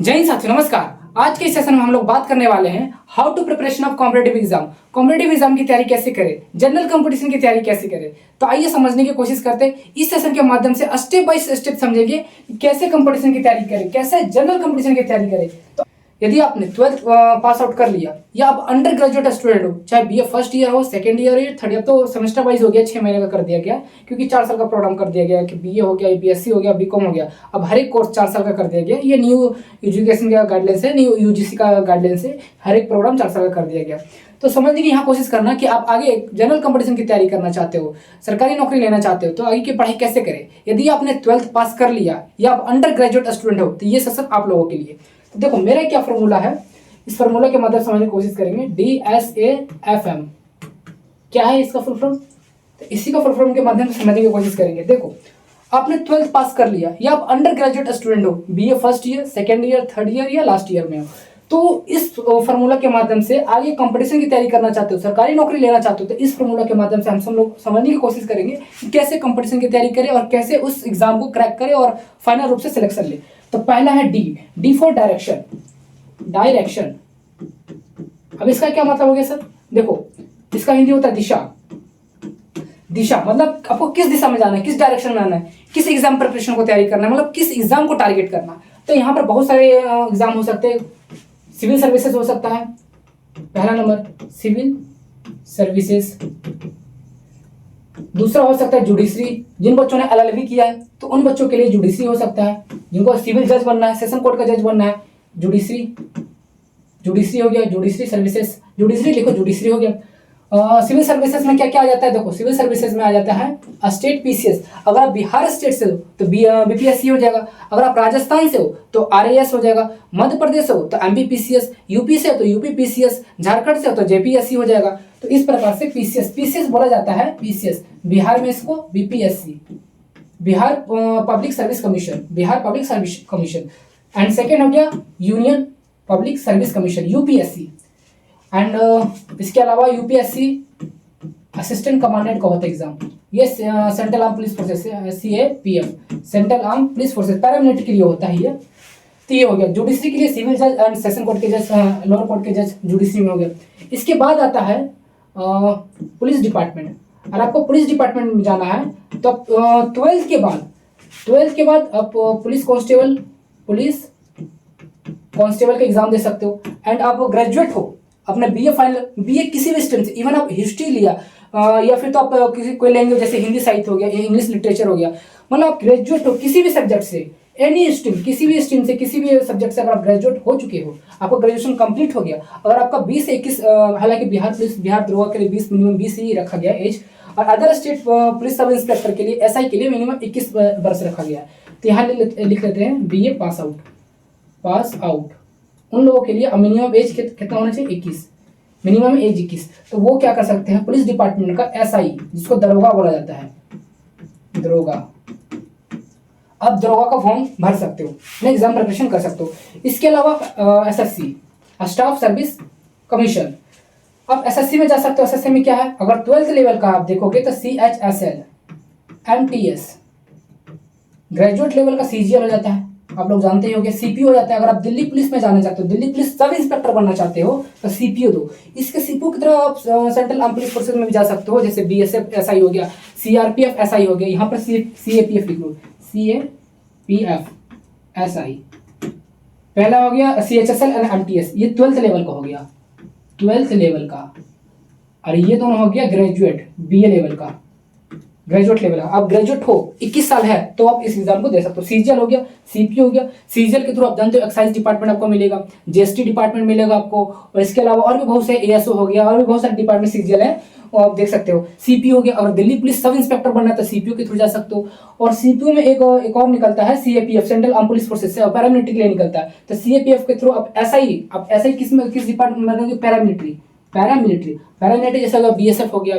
जय हिंद साथियों, नमस्कार। आज के सेशन में हम लोग बात करने वाले हैं how to preparation of competitive exam. Competitive exam की तैयारी कैसे करें, जनरल कंपटीशन की तैयारी कैसे करें। तो आइए समझने की कोशिश करते हैं। इस सेशन के माध्यम से स्टेप बाय स्टेप समझेंगे कि कैसे कंपटीशन की तैयारी करें, कैसे जनरल कंपटीशन की तैयारी करें। तो यदि आपने 12th पास आउट कर लिया या आप अंडर ग्रेजुएट स्टूडेंट हो, चाहे बीए फर्स्ट ईयर हो, सेकंड ईयर हो, थर्ड ईयर, तो सेमेस्टर वाइज हो गया, 6 महीने का कर दिया गया, क्योंकि 4 साल का प्रोग्राम कर दिया गया कि बीए हो गया, बीएससी हो गया, बीकॉम हो गया। अब हर एक कोर्स 4 साल का कर दिया गया। ये न्यू एजुकेशन का गाइडलाइंस है, न्यू यूजीसी का गाइडलाइंस है। हर एक प्रोग्राम 4 साल का कर दिया गया। तो समझने की यहाँ कोशिश करना कि आप आगे जनरल कंपटीशन की तैयारी करना चाहते हो, सरकारी नौकरी लेना चाहते हो, तो आगे की पढ़ाई कैसे करें। यदि आपने 12th पास कर लिया या आप अंडर ग्रेजुएट स्टूडेंट हो, तो ये सेशन आप लोगों के लिए। तो देखो मेरा क्या फॉर्मूला है, इस फॉर्मूला के मदद समझने की कोशिश करेंगे। DSAFM क्या है इसका फुल फॉर्म, तो इसी का फुल फॉर्म के माध्यम से समझने की कोशिश करेंगे। देखो आपने 12th पास कर लिया या आप अंडर ग्रेजुएट स्टूडेंट हो, BA first year, second year, third year या लास्ट ईयर में हो, तो इस फॉर्मूला के माध्यम से आगे कंपटीशन की तैयारी करना चाहते हो, सरकारी नौकरी लेना चाहते हो, तो इस फॉर्मूला के माध्यम से हम सब लोग समझने की कोशिश करेंगे कि कैसे कंपटीशन की तैयारी करें और कैसे उस एग्जाम को क्रैक करें और फाइनल रूप से सिलेक्शन ले। तो पहला है डी फॉर डायरेक्शन। डायरेक्शन, अब इसका क्या मतलब हो गया सर? देखो इसका हिंदी होता है दिशा। दिशा मतलब आपको किस दिशा में जाना है, किस डायरेक्शन में आना है, किस एग्जाम प्रिपरेशन को तैयारी करना है, मतलब किस एग्जाम को टारगेट करना। तो यहाँ पर बहुत सारे एग्जाम हो सकते हैं। सिविल सर्विसेज हो सकता है, पहला नंबर सिविल सर्विसेज। दूसरा हो सकता है जुडिशरी। जिन बच्चों ने LLB किया है तो उन बच्चों के लिए जुडिशरी हो सकता है। जिनको सिविल जज बनना है, सेशन कोर्ट का जज बनना है, जुडिशरी। जुडिशरी हो गया, जुडिशरी सर्विसेज, जुडिशरी लिखो, जुडिशरी हो गया। सिविल सर्विसेज में क्या क्या आ जाता है? देखो सिविल सर्विसेज में आ जाता है स्टेट PCS। अगर आप बिहार स्टेट से हो तो BPSC हो जाएगा। अगर आप राजस्थान से हो तो RAS हो जाएगा। मध्य प्रदेश से हो तो MPPCS, यूपी से हो तो UPPCS, झारखंड से हो तो JPSC हो जाएगा। तो इस प्रकार से PCS बोला जाता है। PCS बिहार में इसको BPSC, Bihar public service commission, Bihar public service commission. And second हो गया union public service commission, UPSC। And इसके अलावा UPSC असिस्टेंट कमांडेंट का होता है एग्जाम। ये central arm police forces CAPF, central arm police forces, paramilitary के लिए होता है ये। तो ये हो गया। जुडिशरी के लिए सिविल जज एंड सेशन कोर्ट के जज, लोअर कोर्ट के जज जुडिशरी में हो गया। इसके बाद आता है पुलिस डिपार्टमेंट। और आपको पुलिस डिपार्टमेंट में जाना है तो 12th के बाद आप पुलिस कांस्टेबल का एग्जाम दे सकते हो। एंड आप ग्रेजुएट हो, अपने बीए फाइनल, बीए किसी भी स्ट्रीम से, इवन आप हिस्ट्री लिया या फिर तो आप किसी कोई लैंग्वेज जैसे हिंदी साहित्य हो गया, इंग्लिश लिटरेचर हो गया, मतलब आप ग्रेजुएट हो किसी भी सब्जेक्ट से, एनी स्ट्रीम, किसी भी स्ट्रीम से, किसी भी सब्जेक्ट से अगर आप ग्रेजुएट हो चुके हो, आपका ग्रेजुएशन कंप्लीट हो गया, अगर आपका 20 से 21, हालांकि बिहार दरोगा के लिए 20 मिनिमम 20 ही रखा गया एज, और other state police sub inspector के लिए SI के लिए मिनिमम 21 वर्ष रखा गया है। तो यहाँ लिख लेते हैं BA पास आउट। उन लोगों के लिए मिनिमम एज कितना होना चाहिए? 21, मिनिमम एज 21। तो वो क्या कर सकते हैं? पुलिस डिपार्टमेंट का SI, जिसको दरोगा बोला जाता है, दरोगा। अब दरोगा का फॉर्म भर सकते हो, एग्जाम प्रिपरेशन कर सकते हो। इसके अलावा SSC, स्टाफ सर्विस कमीशन। अब SSC में जा सकते हो। SSC में क्या है? अगर 12th लेवल का आप देखोगे तो CHSL, MTS। ग्रेजुएट लेवल का CGL हो जाता है, आप लोग जानते ही होंगे। CPO हो जाता है। अगर आप दिल्ली पुलिस में जाना चाहते हो, दिल्ली पुलिस सब इंस्पेक्टर बनना चाहते हो, तो CPO दो। इसके CPO की तरह आप सेंट्रल आर्म पुलिस फोर्सेज में भी जा सकते हो, जैसे BSF SI हो गया, CRPF SI हो गया। यहाँ पर CAPF लिख लो, CAPF SI। पहला हो गया CHSL एंड MTS, ये 12th लेवल का हो गया, 12th लेवल का। और ये दोनों हो गया ग्रेजुएट, BA लेवल का, ग्रेजुएट लेवल। आप ग्रेजुएट हो, 21 साल है, तो आप इस एग्जाम को दे सकते हो। CGL हो गया, CPO हो गया। CGL के थ्रू आप जानते हो एक्साइज डिपार्टमेंट आपको मिलेगा, GST डिपार्टमेंट मिलेगा आपको, और इसके अलावा और भी बहुत से ASO हो गया, और भी बहुत सारे डिपार्टमेंट CGL है, वो आप देख सकते हो। CPO हो गया। अगर दिल्ली पुलिस सब इंस्पेक्टर बनना है तो CPO के थ्रू जा सकते हो। और CPO में एक और निकलता है CAPF, central arm police forces से, पैरामिलिट्री के लिए निकलता है। तो CAPF के थ्रू आप SI किस डिपार्टमेंट में? पैरामिलिट्री जैसे होगा BSF हो गया,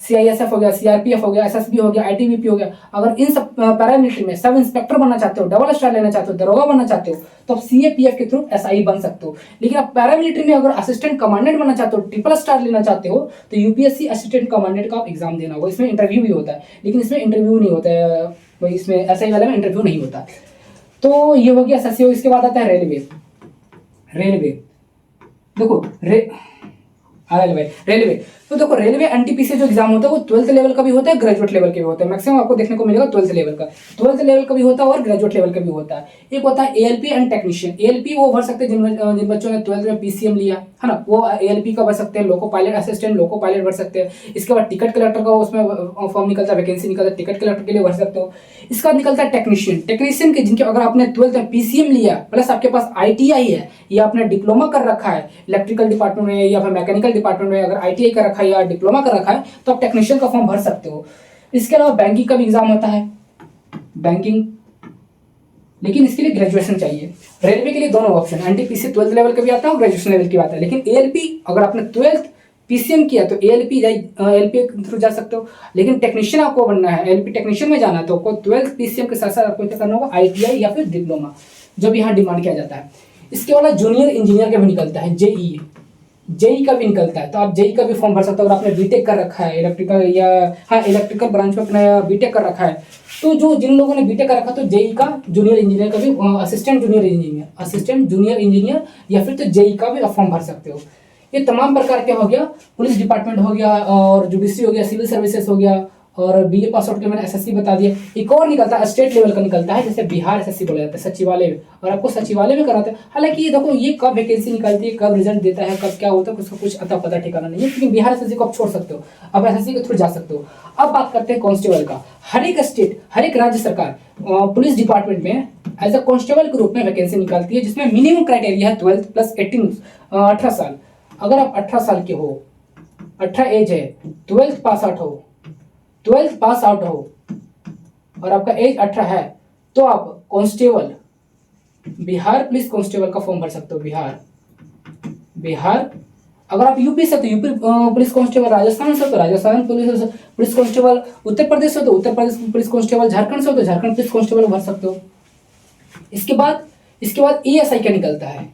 CISF हो गया, CRPF हो गया, SSB हो गया, ITBP हो गया। अगर इन सब पैरामिलिट्री में सब इंस्पेक्टर बनना चाहते हो, डबल स्टार लेना चाहते हो, दरोगा बनना चाहते हो, तो आप CAPF के थ्रू SI बन सकते हो। लेकिन आप पैरामिलिट्री में अगर असिस्टेंट कमांडेंट बनना चाहते हो, ट्रिपल स्टार लेना चाहते हो, तो UPSC असिस्टेंट कमांडेंट का आप एग्जाम देना होगा। इसमें इंटरव्यू भी होता है, लेकिन इसमें इंटरव्यू नहीं होता है, इसमें SI वाले में इंटरव्यू नहीं होता। तो ये हो गया एसएससी। इसके बाद आता है रेलवे। रेलवे देखो रेलवे तो देखो रेलवे एनटीपीसी जो एग्जाम होता है वो 12th लेवल का भी होता है, ग्रेजुएट लेवल का भी होता है। मैक्सिमम आपको देखने को मिलेगा 12th लेवल का। 12th लेवल का भी होता है और ग्रेजुएट लेवल का भी होता है। एक होता है एएलपी एंड टेक्नीशियन। एएलपी वो भर सकते हैं जिन बच्चों ने 12th में पीसीएम लिया है ना, वो एएलपी का भर सकते हैं। Loco pilot assistant, loco pilot भर सकते हैं। इसके बाद टिकट कलेक्टर का उसमें फॉर्म निकलता है, वैकेंसी निकलता है, टिकट कलेक्टर के लिए भर सकते हो। इसका बाद निकलता है टेक्नीशियन। टेक्नीशियन के जिनके अगर आपने 12th में पीसीएम लिया प्लस आपके पास आईटीआई है या आपने डिप्लोमा कर रखा है इलेक्ट्रिकल डिपार्टमेंट में या फिर मैकेनिकल डिपार्टमेंट में, अगर आईटीआई कर रखा है या डिप्लोमा कर रखा है तो आप टेक्नीशियन का फॉर्म भर सकते हो। इसके अलावा बैंकिंग का भी एग्जाम होता है, बैंकिंग, लेकिन इसके लिए ग्रेजुएशन चाहिए। रेलवे के लिए दोनों ऑप्शन, एनटीपीसी 12th लेवल का भी आता है और ग्रेजुएशन लेवल की बात है। लेकिन एएलपी अगर आपने 12th पीसीएम किया तो एएलपी के थ्रू जा सकते हो। लेकिन टेक्नीशियन आपको बनना है, एएलपी टेक्नीशियन में जाना है तो आपको 12th पीसीएम के साथ साथ आपको क्या करना होगा, आईटीआई या फिर डिप्लोमा, जो भी यहाँ डिमांड किया जाता है। इसके बाद जूनियर इंजीनियर का भी निकलता है, जेई का भी निकलता है। तो आप जेई का भी फॉर्म भर सकते हो अगर आपने बीटेक कर रखा है इलेक्ट्रिकल या इलेक्ट्रिकल ब्रांच में अपना बीटेक कर रखा है। तो जो जिन लोगों ने बीटेक कर रखा तो जेई का जूनियर इंजीनियर का भी, असिस्टेंट जूनियर इंजीनियर या फिर तो जेई का भी आप फॉर्म भर सकते हो। ये तमाम प्रकार के हो गया, पुलिस डिपार्टमेंट हो गया और जुडिशरी हो गया, सिविल सर्विसेज हो गया और बीए पास आउट के मैंने एसएससी बता दिया। एक और निकलता है स्टेट लेवल का निकलता है, जैसे बिहार एसएससी बोला जाता है, सचिवालय में, और आपको सचिवालय में कराते हैं। हालांकि ये देखो ये कब वैकेंसी निकलती है, कब रिजल्ट देता है, कब क्या होता है, उसका कुछ अता पता ठिकाना नहीं है। लेकिन बिहार एसएससी को आप छोड़ सकते हो, अब एसएससी के थ्रू जा सकते हो। अब बात करते हैं कांस्टेबल का। हर एक स्टेट, हर एक राज्य सरकार पुलिस डिपार्टमेंट में एज अ कांस्टेबल के रूप में वैकेंसी निकालती है, जिसमें मिनिमम क्राइटेरिया है 12th प्लस 18 साल। अगर आप 18 साल के हो, 18 एज है, 12th पास आउट हो और आपका एज 18 है तो आप कांस्टेबल, बिहार पुलिस कांस्टेबल का फॉर्म भर सकते हो। बिहार अगर आप यूपी से तो यूपी पुलिस कांस्टेबल, राजस्थान से तो राजस्थान पुलिस कांस्टेबल, उत्तर प्रदेश से तो उत्तर प्रदेश पुलिस कांस्टेबल, झारखंड से तो झारखंड पुलिस कांस्टेबल भर सकते हो। इसके बाद एएसआई का निकलता है।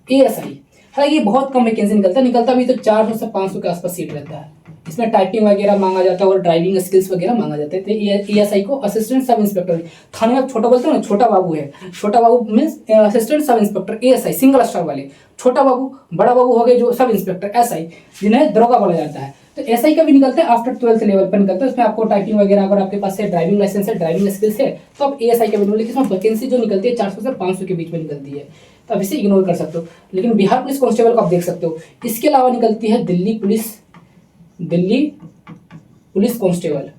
एएसआई हालांकि ये बहुत कम वैकेंसी निकलता भी तो 400 से 500 के आसपास सीट रहता है। इसमें टाइपिंग वगैरह मांगा जाता है और ड्राइविंग स्किल्स वगैरह मांगा जाता है। तो एएसआई को असिस्टेंट सब इंस्पेक्टर, थाने में छोटा बोलते हो ना, छोटा बाबू है, छोटा बाबू means assistant sub inspector, ASI single star वाले, छोटा बाबू, बड़ा बाबू हो गए जो सब इंस्पेक्टर, एसआई जिन्हें दरोगा बोला जाता है। तो एसआई का भी निकलता है आफ्टर 12th लेवल पर निकलता है। उसमें आपको टाइपिंग वगैरह, अगर आपके पास है ड्राइविंग लाइसेंस है, ड्राइविंग स्किल्स है, तो आप एएसआई का भी निकलता है। इसमें वैकेंसी जो निकलती है 400 से 500 के बीच में निकलती है, तो आप इसे इग्नोर कर सकते हो। लेकिन बिहार पुलिस कांस्टेबल को आप देख सकते हो। इसके अलावा निकलती है दिल्ली पुलिस कांस्टेबल।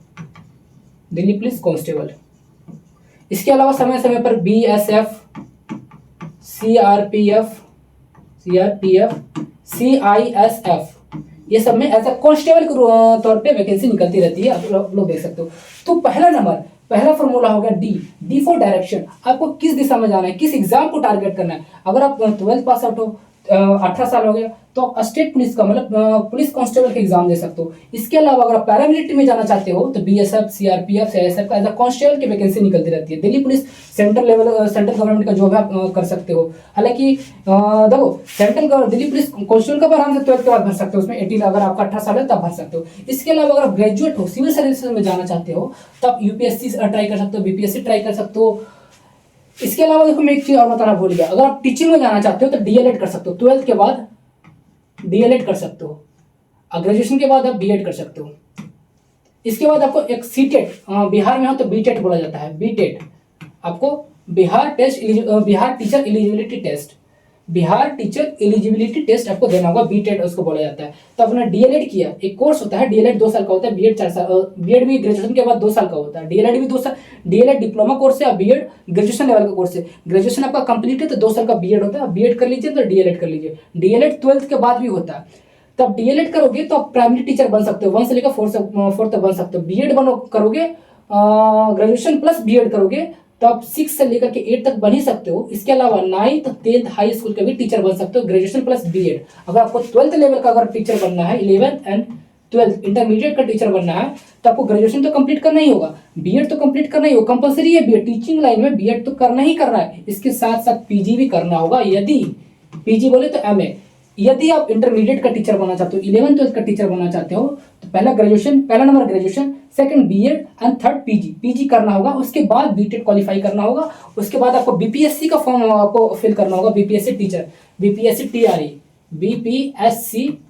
इसके अलावा समय समय पर बीएसएफ, सीआरपीएफ, सीआईएसएफ, ये सब में एज अ कांस्टेबल के तौर पे वैकेंसी निकलती रहती है, आप लोग देख सकते हो। तो पहला फॉर्मूला हो गया डी फॉर डायरेक्शन। आपको किस दिशा में जाना है, किस एग्जाम को टारगेट करना है। अगर आप 12th पास आउट हो, 18 साल हो गया तो आप स्टेट पुलिस का मतलब पुलिस कांस्टेबल का एग्जाम दे सकते हो। इसके अलावा अगर आप पैरामिलिट्री में जाना चाहते हो तो बीएसएफ, सीआरपीएफ, सीआईएसएफ का एज अ कांस्टेबल की वैकेंसी निकलती रहती है। दिल्ली पुलिस सेंट्रल गवर्नमेंट का जॉब आप कर सकते हो। हालांकि देखो दिल्ली पुलिस कांस्टेबल का आराम से 12th के बाद भर सकते हो, उसमें 18 अगर आपका 18 साल है तब भर सकते हो। इसके अलावा अगर आप ग्रेजुएट हो, सिविल सर्विसेज में जाना चाहते हो तो आप यूपीएससी ट्राई कर सकते हो, बीपीएससी ट्राई कर सकते हो। इसके अलावा देखो मैं एक चीज और बताना भूल गया, अगर आप टीचिंग में जाना चाहते हो तो डीएलएड कर सकते हो। 12th के बाद डीएलएड कर सकते हो, ग्रेजुएशन के बाद आप बीएड कर सकते हो। इसके बाद आपको एक सीटेट, बिहार में हो तो बीटेट बोला जाता है, बीटेट आपको बिहार टीचर एलिजिबिलिटी टेस्ट आपको देना होगा, बीटेट उसको बोला जाता है। तो आपने डीएलएड किया, एक कोर्स होता है, डीएलएड 2 साल का होता है, बीएड 4 साल, बीएड भी ग्रेजुएशन के बाद 2 साल का होता है, डीएलएड भी 2 साल, डीएलएड डिप्लोमा कोर्स है, बीएड ग्रेजुएशन लेवल का कोर्स है। ग्रेजुएशन आपका कंप्लीट है तो 2 साल का बीएड होता है, बीएड कर लीजिए तो डीएलएड कर लीजिए। डीएलएड 12th के बाद भी होता है। तो आप डीएलएड करोगे तो आप प्राइमरी टीचर बन सकते हो, 1 से लेकर 4 तक बन सकते हो। बीएड करोगे, ग्रेजुएशन प्लस बीएड करोगे तो आप 6 से लेकर के 8 तक बन ही सकते हो। इसके अलावा 9th 10th हाई स्कूल के भी टीचर बन सकते हो, ग्रेजुएशन प्लस बीएड। अगर आपको 12th लेवल का अगर टीचर बनना है, 11th एंड 12th इंटरमीडिएट का टीचर बनना है तो आपको ग्रेजुएशन तो कंप्लीट करना ही होगा, बीएड तो कंप्लीट करना ही होगा, कंपलसरी है बीएड। टीचिंग लाइन में बीएड तो करना ही करना है, इसके साथ साथ पीजी भी करना होगा। यदि पीजी बोले तो एमए, यदि आप इंटरमीडिएट का टीचर बनना चाहते हो, 11th 12th का टीचर बनना चाहते हो, तो पहला number graduation, second BEd and third PG करना होगा। उसके बाद बीटेड क्वालिफाई करना होगा। उसके बाद आपको बीपीएससी का फॉर्म आपको फिल करना होगा, बीपीएससी टीचर, बीपीएससी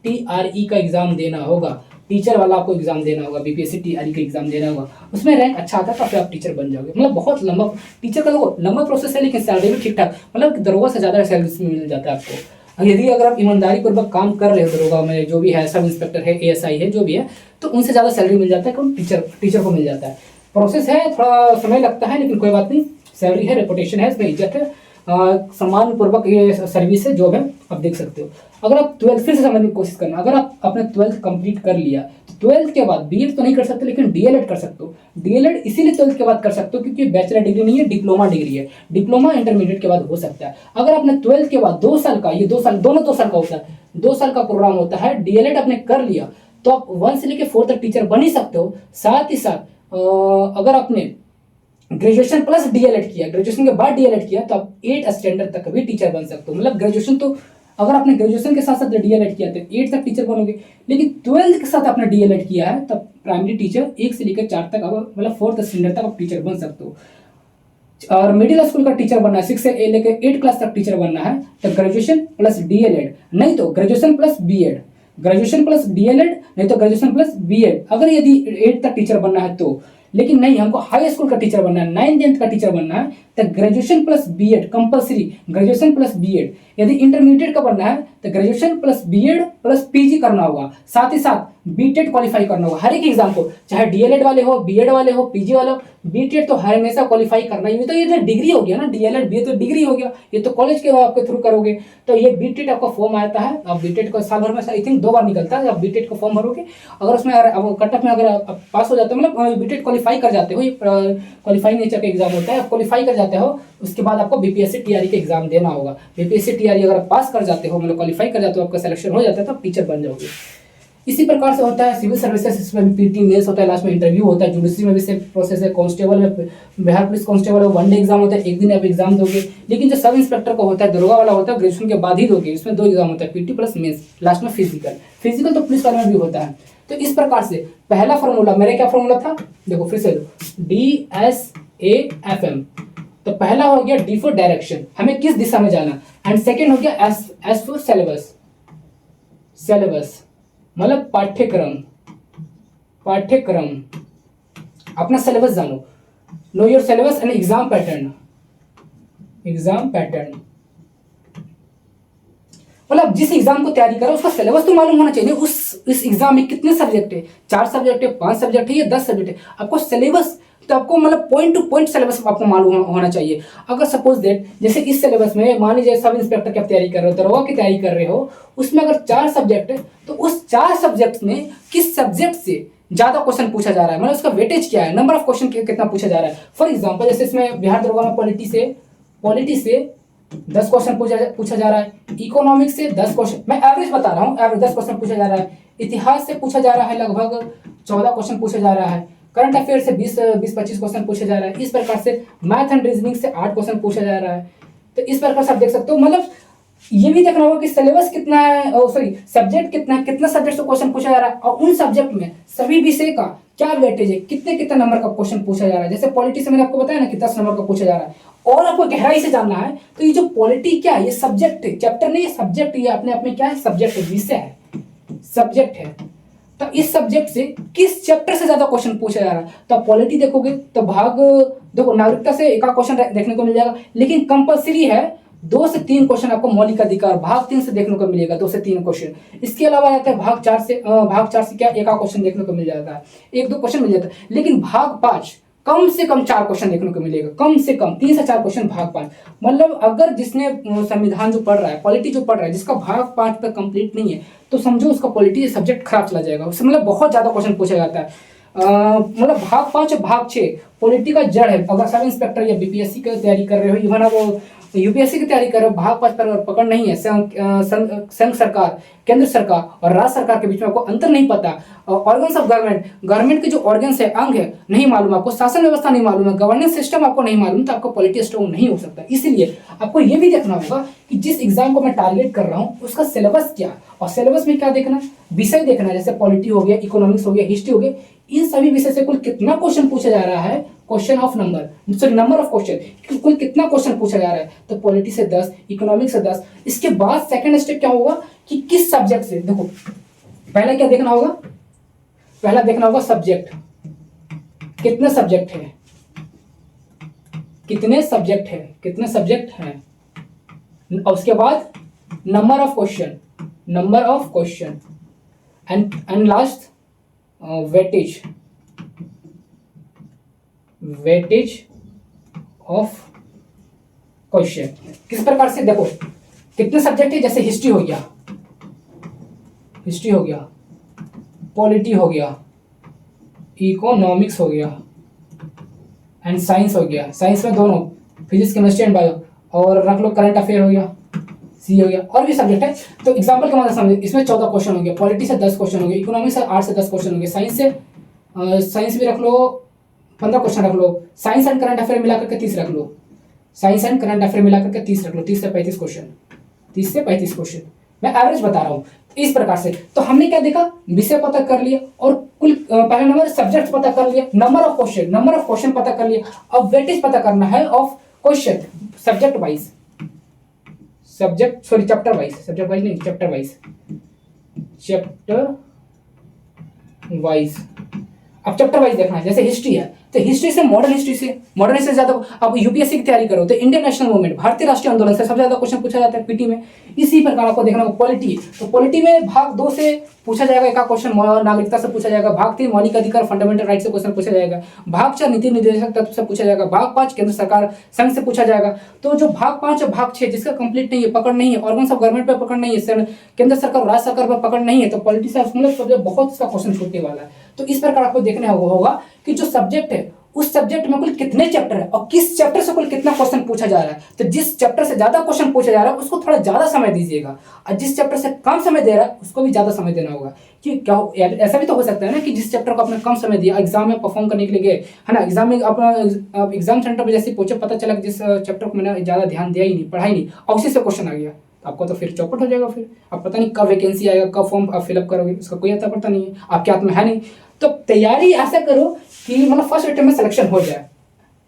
टीआरई का एग्जाम देना होगा। टीचर वाला आपको एग्जाम देना होगा, बीपीएससी टीआरई का एग्जाम देना होगा। उसमें रैंक अच्छा आता है तो फिर आप टीचर बन जाओगे। मतलब बहुत लंबा टीचर का देखो लंबा प्रोसेस है, लेकिन सैलरी भी ठीक ठाक, मतलब दरोगा से ज़्यादा सैलरी मिल जाता है आपको। यदि अगर आप ईमानदारी पूर्वक काम कर रहे हो दरोगा में, जो भी है, सब इंस्पेक्टर है, एएसआई है, जो भी है, तो उनसे ज़्यादा सैलरी मिल जाता है, कौन टीचर को मिल जाता है। प्रोसेस है, थोड़ा समय लगता है, लेकिन कोई बात नहीं, सैलरी है, रेपुटेशन है, इसमें इज्जत है, सम्मान पूर्वक ये सर्विस है, जॉब है, आप देख सकते हो। अगर आप 12th फिर से समझने की कोशिश करना, अगर आप अपने 12th कंप्लीट कर लिया तो 12th के बाद बीएड तो नहीं कर सकते, लेकिन डीएलएड कर सकते हो। डीएलएड इसीलिए 12th के बाद कर सकते हो क्योंकि बैचलर डिग्री नहीं है, डिप्लोमा डिग्री है। डिप्लोमा इंटरमीडिएट के बाद हो सकता है। अगर आपने 12th के बाद 2 साल का, ये 2 साल दोनों 2 साल का होता है, 2 साल का प्रोग्राम होता है, डीएलएड आपने कर लिया तो आप 1 से लेकर 4 तक टीचर बन ही सकते हो। साथ ही साथ अगर आपने ग्रेजुएशन प्लस डीएलएड किया, ग्रेजुएशन के बाद डीएलएड किया, तो आप 8 स्टैंडर्ड तक भी टीचर बन सकते हो। मतलब ग्रेजुएशन तो अगर आपने ग्रेजुएशन के साथ साथ डीएलएड किया तो 8 तक टीचर बनोगे, लेकिन 12th के साथ आपने डीएलएड किया है तब प्राइमरी टीचर 1 से लेकर 4 तक, मतलब 4th स्टैंडर्ड तक आप टीचर बन सकते हो। और मिडिल स्कूल का टीचर बनना है, 6 से लेकर 8 क्लास तक टीचर बनना है, तो ग्रेजुएशन प्लस डीएलएड, नहीं तो graduation plus BEd, graduation plus DElEd, नहीं तो ग्रेजुएशन प्लस बीएड, अगर यदि 8 तक टीचर बनना है तो। लेकिन नहीं, हमको हाई स्कूल का टीचर बनना है, 9th 10th का टीचर बनना है, तो graduation plus BEd compulsory, graduation plus BEd. यदि इंटरमीडिएट का बनना है तो graduation plus BEd plus PG करना होगा, साथ ही साथ बीटेड क्वालिफाई करना होगा। हर एक एग्जाम को, चाहे डीएलएड वाले हो, बीएड वाले हो, पीजी वाले हो, बीटेड तो हमेशा क्वालिफाई करना ही। तो ये डिग्री हो गया ना, डीएलएड बी तो डिग्री हो गया, ये तो कॉलेज के आपके थ्रू करोगे। तो ये बीटेड आपका फॉर्म आता है, आप बीटेड को साल भर में आई थिंक 2 बार निकलता है, आप बीटेड का फॉर्म भरोगे। अगर उसमें कट ऑफ में अगर आप पास हो जाते हो, मतलब बीटेड क्वालिफाई कर जाते हो, ये क्वालिफाइंग नेचर का एग्जाम होता है, आप क्वालिफाई कर जाते हो, उसके बाद आपको बीपीएससी टीआरई का एग्जाम देना होगा। बीपीएससी टीआरई अगर आप पास कर जाते हो, मतलब क्वालिफाई कर जाते हो, आपका सिलेक्शन हो जाता है, तो आप टीचर बन जाओगे। इसी प्रकार से होता है सिविल सर्विसेज, इसमें भी पीटी मेंस होता है, लास्ट में इंटरव्यू होता है। जुडिशरी में भी सेम प्रोसेस है। कांस्टेबल में, बिहार पुलिस कांस्टेबल है, 1 डे एग्जाम होता है, एक दिन आप एग्जाम दोगे। लेकिन जो सब इंस्पेक्टर का होता है, दरोगा वाला होता है, ग्रेजुएशन के बाद ही दोगे। इसमें 2 एग्जाम होता है, पीटी प्लस मेंस, लास्ट में फिजिकल तो पुलिस वाले में भी होता है। तो इस प्रकार से पहला फॉर्मूला, मेरा क्या फॉर्मूला था, देखो फिर से, DSAFM। तो पहला हो गया डी फॉर डायरेक्शन, हमें किस दिशा में जाना, एंड सेकेंड हो गया एस फॉर सिलेबस, मतलब पाठ्यक्रम, अपना सिलेबस जानो, know your syllabus and exam pattern, मतलब जिस एग्जाम को तैयारी करो उसका सिलेबस तो मालूम होना चाहिए। इस एग्जाम में कितने सब्जेक्ट है, 4 सब्जेक्ट है, 5 सब्जेक्ट है या 10 सब्जेक्ट है, आपको सिलेबस तो आपको मतलब पॉइंट टू पॉइंट सिलेबस आपको मालूम होना चाहिए। अगर सपोज दैट जैसे इस सिलेबस में मान लीजिए सब इंस्पेक्टर की आप तैयारी कर रहे हो, दरोगा की तैयारी कर रहे हो, उसमें अगर 4 सब्जेक्ट है तो उस 4 सब्जेक्ट में किस सब्जेक्ट से ज्यादा क्वेश्चन पूछा जा रहा है, मतलब उसका वेटेज क्या है, नंबर ऑफ क्वेश्चन कितना पूछा जा रहा है। फॉर एग्जाम्पल जैसे इसमें बिहार दरोगा में पॉलिटी से 10 क्वेश्चन पूछा जा रहा है, इकोनॉमिक्स से 10 क्वेश्चन, मैं एवरेज बता रहा हूँ, एवरेज 10 क्वेश्चन पूछा जा रहा है, इतिहास से पूछा जा रहा है लगभग 14 क्वेश्चन पूछा जा रहा है, करंट अफेयर से 20-25 क्वेश्चन पूछा जा रहा है। इस प्रकार से मैथ एंड रीजनिंग से 8 क्वेश्चन पूछा जा रहा है। तो इस प्रकार से आप देख सकते हो, मतलब ये भी देखना होगा कि सिलेबस कितना है, सब्जेक्ट कितना है, कितना सब्जेक्ट से क्वेश्चन पूछा जा रहा है, और उन सब्जेक्ट में सभी विषय का क्या वेटेज है, कितने नंबर का क्वेश्चन पूछा जा रहा है। जैसे पॉलिटी से मैंने आपको बताया ना कि 10 नंबर का पूछा जा रहा है, और आपको गहराई से जानना है तो ये जो पॉलिटी क्या है, ये सब्जेक्ट है, चैप्टर नहीं, ये सब्जेक्ट, ये अपने आप में क्या है, सब्जेक्ट है, विषय है, सब्जेक्ट है। तो इस सब्जेक्ट से किस चैप्टर से ज्यादा क्वेश्चन पूछा जा रहा है, तो आप पॉलिटी देखोगे तो भाग देखो नागरिकता से एक क्वेश्चन देखने को मिल जाएगा, लेकिन कंपलसरी है 2 से 3 क्वेश्चन आपको मौलिक अधिकार भाग 3 से देखने को मिलेगा, 2 से 3 क्वेश्चन। इसके अलावा आता है भाग 4 से क्या एक क्वेश्चन देखने को मिल जाता है, 1-2 क्वेश्चन मिल जाता है। लेकिन भाग 5 कम से कम 4 क्वेश्चन देखने को मिलेगा, कम से कम 3 से 4 क्वेश्चन भाग 5। मतलब अगर जिसने संविधान जो पढ़ रहा है, पॉलिटी जो पढ़ रहा है, जिसका भाग 5 पे कंप्लीट नहीं है, तो समझो उसका पॉलिटी सब्जेक्ट खराब चला जाएगा, उससे मतलब बहुत ज्यादा क्वेश्चन पूछा जाता है। मतलब भाग 5 और भाग 6 पॉलिटी का जड़ है। अगर सब इंस्पेक्टर या बीपीएससी की तैयारी कर रहे हो, इवन आप यूपीएससी की तैयारी कर रहे हो, भाग 5 पर पकड़ नहीं है, संघ सरकार, केंद्र सरकार और राज्य सरकार के बीच में आपको अंतर नहीं पता, ऑर्गन्स ऑफ गवर्नमेंट, गवर्नमेंट के जो ऑर्गन्स है, अंग है, नहीं मालूम आपको, शासन व्यवस्था नहीं मालूम है, गवर्नेंस सिस्टम आपको नहीं मालूम, तो आपको पॉलिटी स्ट्रांग नहीं हो सकता। इसलिए आपको ये भी देखना होगा कि जिस एग्जाम को मैं टारगेट कर रहा हूँ उसका सिलेबस क्या है, और सिलेबस में क्या देखना है, विषय देखना है, जैसे पॉलिटी हो गया, इकोनॉमिक्स हो गया, हिस्ट्री हो गया, इन सभी विषय से कुल कितना क्वेश्चन पूछा जा रहा है, question of number, sorry number of question, कुल कितना क्वेश्चन पूछा जा रहा है, तो पॉलिटी से 10, इकोनॉमिक्स से 10। इसके बाद सेकंड स्टेप क्या होगा कि किस सब्जेक्ट से, देखो पहला क्या देखना होगा, पहला देखना होगा सब्जेक्ट, कितने सब्जेक्ट है, कितने सब्जेक्ट है, कितने सब्जेक्ट हैं, और उसके बाद number of question, number of question, and last weightage, weightage of question. किस प्रकार से, देखो कितने सब्जेक्ट है, जैसे हिस्ट्री हो गया, हिस्ट्री हो गया, पॉलिटी हो गया, इकोनॉमिक्स हो गया, एंड साइंस हो गया, साइंस में दोनों फिजिक्स, केमिस्ट्री एंड बायो, और रख लो करंट अफेयर हो गया, सी हो गया, और भी सब्जेक्ट है। तो एग्जांपल के मदद समझिए, इसमें 14 क्वेश्चन हो गया, पॉलिटी से 10 क्वेश्चन हो गए, इकोनॉमिक्स से 8 से 10 क्वेश्चन हो गए, साइंस से साइंस भी रख लो 15 क्वेश्चन रख लो, साइंस एंड करंट अफेयर मिलाकर के 30 रख लो, साइंस एंड करंट अफेयर मिलाकर के 30 रख लो, 30 से 35 क्वेश्चन, 30 से 35 क्वेश्चन, मैं एवरेज बता रहा हूँ। इस प्रकार से तो हमने क्या देखा, विषय पता कर लिया, और कुल पहले नंबर सब्जेक्ट पता कर लिया, number of question, number of question पता कर लिया, अब वेटेज पता करना है of question, subject wise, subject sorry chapter wise, subject wise नहीं, चैप्टर वाइज, चैप्टर वाइज। अब चैप्टर वाइज देखना है, जैसे हिस्ट्री है तो हिस्ट्री से मॉडर्न हिस्ट्री से, मॉडर्न हिस्ट्री से ज्यादा, अब यूपीएससी की तैयारी करो तो इंडियन नेशनल मूवमेंट, भारतीय राष्ट्रीय आंदोलन से सबसे ज्यादा क्वेश्चन पूछा जाता है पीटी में। इसी प्रकार आपको देखना होगा पॉलिटी, तो पॉलिटी में भाग 2 से पूछा जाएगा एक क्वेश्चन, नागरिकता से पूछा जाएगा, भाग 3 मौलिक अधिकार फंडामेंटल राइट से क्वेश्चन पूछा जाएगा, भाग 4 नीति निर्देशक तत्व से पूछा जाएगा, भाग 5 केंद्र सरकार संघ से पूछा जाएगा। तो जो भाग 5 और भाग 6 जिसका कंप्लीट नहीं है, पकड़ नहीं है, ऑर्गन्स ऑफ गवर्नमेंट पे पकड़ नहीं है, केंद्र सरकार राज्य सरकार पर पकड़ नहीं है, तो पॉलिटी से मतलब बहुत सा क्वेश्चन छूटने वाला है। तो इस प्रकार आपको देखना होगा कि जो सब्जेक्ट है उस सब्जेक्ट में कुल कितने चैप्टर है और किस चैप्टर से कुल कितना क्वेश्चन पूछा जा रहा है। तो जिस चैप्टर से ज्यादा क्वेश्चन पूछा जा रहा है उसको थोड़ा ज्यादा समय दीजिएगा, और जिस चैप्टर से कम समय दे रहा है उसको भी ज्यादा समय देना होगा। कि क्या ऐसा भी तो हो सकता है ना कि जिस चैप्टर को आपने कम समय दिया, एग्जाम में परफॉर्म करने के लिए गए, है ना, एग्जाम में अपना एग्जाम सेंटर पर जैसे पूछे, पता चला कि जिस चैप्टर को मैंने ज्यादा ध्यान दिया ही नहीं, पढ़ा ही नहीं, और उसी से क्वेश्चन आ गया, आपको तो फिर चौपट हो जाएगा। फिर अब पता नहीं कब वैकेंसी आएगा, कब फॉर्म आप फिलअप करोगे, उसका कोई अता पता नहीं है, आपके हाथ में है नहीं। तो तैयारी ऐसा करो कि मतलब फर्स्ट अटेम्प्ट में सिलेक्शन हो जाए,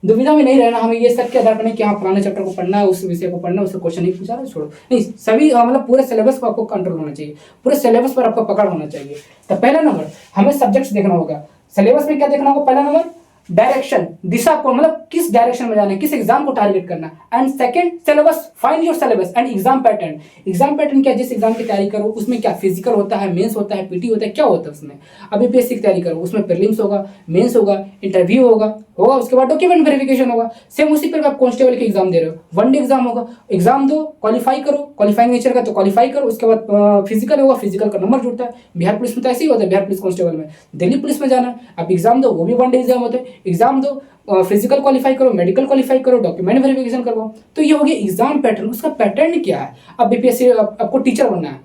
दुविधा में नहीं रहना हमें ये सब के आधार पर नहीं कि हाँ पुराने चैप्टर को पढ़ना है, उस विषय को पढ़ना है, उससे क्वेश्चन नहीं पूछा रहा छोड़ो, नहीं, सभी मतलब पूरे सिलेबस को आपको कंट्रोल होना चाहिए, पूरे सिलेबस पर आपको पकड़ होना चाहिए। तो पहला नंबर हमें सब्जेक्ट्स देखना होगा, सिलेबस में क्या देखना होगा, पहला नंबर डायरेक्शन, दिशा को, मतलब किस डायरेक्शन में जाना है, किस एग्जाम को टारगेट करना, and second syllabus, find your syllabus and exam pattern. Exam pattern क्या, जिस एग्जाम की तैयारी करो उसमें क्या फिजिकल होता है, मेंस होता है, पीटी होता है, क्या होता है उसमें। अब यूपीएससी की तैयारी करो उसमें प्रीलिम्स होगा, मेंस होगा, इंटरव्यू होगा, उसके बाद डॉक्यूमेंट वेरिफिकेशन होगा। सेम उसी पर आप कांस्टेबल के एग्जाम दे रहे हो, 1 डे एग्जाम होगा, एग्जाम दो, क्वालिफाई करो, क्वालिफाइंग नेचर का तो क्वालिफाई करो, उसके बाद फिजिकल होगा, फिजिकल का नंबर जुड़ता है। बिहार पुलिस में तो ऐसे ही होता है, बिहार पुलिस कांस्टेबल में, दिल्ली पुलिस में जाना है, आप एग्जाम दो, वो भी 1 डे एग्जाम होते हैं, एग्जाम दो, फिजिकल क्वालिफाई करो, मेडिकल क्वालिफाई करो, डॉक्यूमेंट वेरिफिकेशन करवाओ। तो ये हो गया एग्जाम पैटर्न। उसका पैटर्न क्या है, अब बीपीएससी आपको टीचर बनना है,